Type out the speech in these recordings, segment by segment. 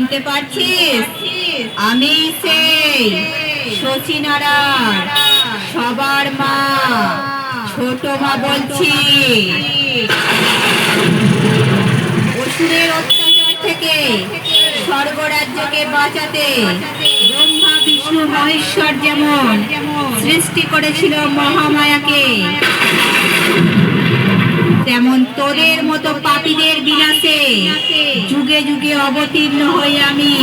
চিনতে পারছিস? আমি সেই শচীনারায়ণ, সবার মা, ছোট মা বলছি। অসুরের অত্যাচার থেকে স্বর্গরাজ্যকে বাঁচাতে ব্রহ্মা বিষ্ণু মহেশ্বর যেমন সৃষ্টি করেছিল মহামায়াকে, তেমন তোদের মতো পাপীদের বিনাশে যুগে যুগে অবতীর্ণ হই আমি।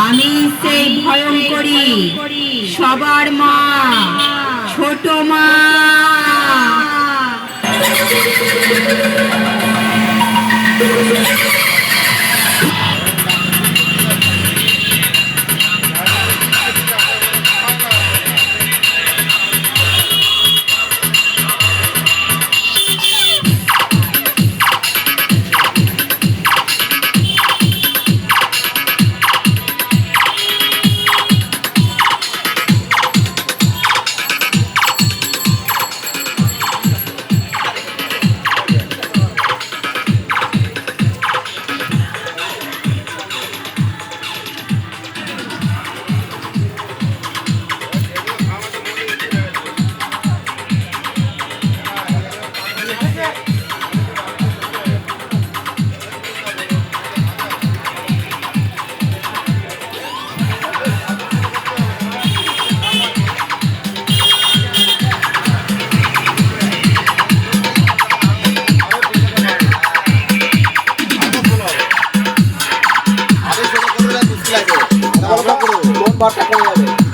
আমি সেই ভয়ঙ্করী সবার মা, ছোট মা।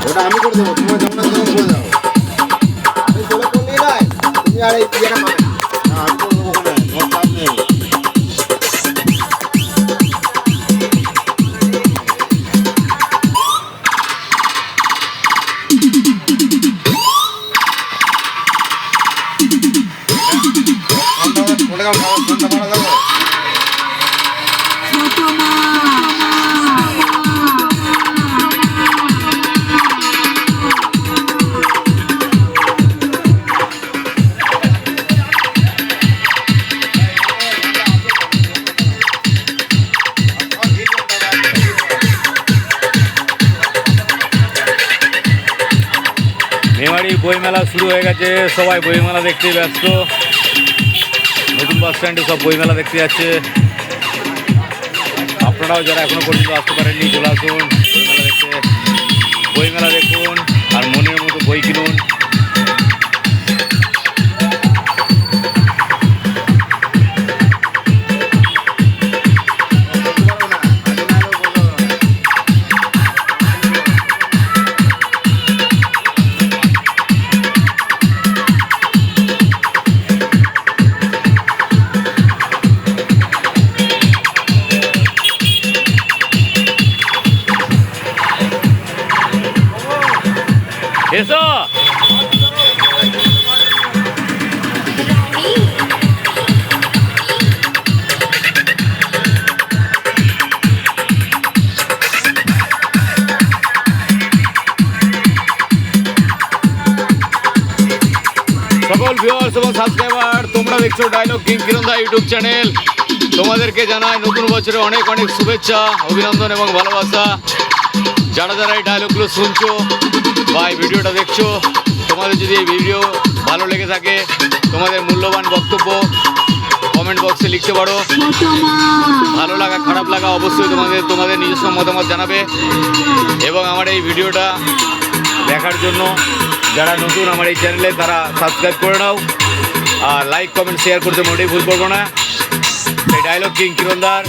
ওটা আমি করে দেবো, তোমার যেমন করে দাও। আমি তোলে করলেই নয়, তুমি আর এই ইয়েটা পাবে না। আমি করে দেবো, ওখানে তোমার চাপ নেই। মেমারি বইমেলা শুরু হয়ে গেছে, সবাই বইমেলা দেখতে ব্যস্ত। নতুন বাস স্ট্যান্ডে সব বইমেলা দেখতে যাচ্ছে। আপনারাও যারা এখনো পর্যন্ত আসতে পারেননি চলে আসুন বইমেলা দেখতে। বইমেলা দেখুন আর মনের মতো বই কিনুন। এসো সকল ভিউয়ার্স এবং সাবস্ক্রাইবার, তোমরা দেখছো ডায়লগ কিং কিরণদা ইউটিউব চ্যানেল। তোমাদেরকে জানাই নতুন বছরে অনেক অনেক শুভেচ্ছা, অভিনন্দন এবং ভালোবাসা। যারা যারা এই ডায়লগগুলো শুনছো বা এই ভিডিওটা দেখছো, তোমাদের যদি এই ভিডিও ভালো লেগে থাকে তোমাদের মূল্যবান বক্তব্য কমেন্ট বক্সে লিখতে পারো। ভালো লাগা খারাপ লাগা অবশ্যই তোমাদের নিজস্ব মতামত জানাবে। এবং আমার এই ভিডিওটা দেখার জন্য যারা নতুন আমার এই চ্যানেলে তারা সাবস্ক্রাইব করে নাও, আর লাইক কমেন্ট শেয়ার করতে মোটেই ভুল করবো না। এই ডায়লগ কিং কিরণদার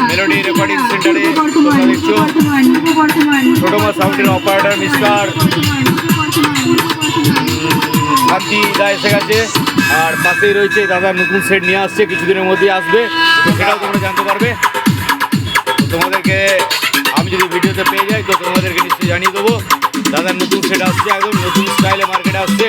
মেলোডি রেকর্ডিং সেন্টারে তোমরা দেখছো ছোট মা সাউন্ডের অপারেটর মিস্টার শান্তি দা এসে গেছে। আর পাশেই রয়েছে দাদা, নতুন সেট নিয়ে আসছে, কিছুদিনের মধ্যেই আসবে, সেটাও তোমরা জানতে পারবে। তোমাদেরকে আমি যদি ভিডিওতে পেয়ে যাই তো তোমাদেরকে নিশ্চয়ই জানিয়ে দেবো। দাদার নতুন সেট আসছে, একদম নতুন স্টাইলে মার্কেটে আসছে।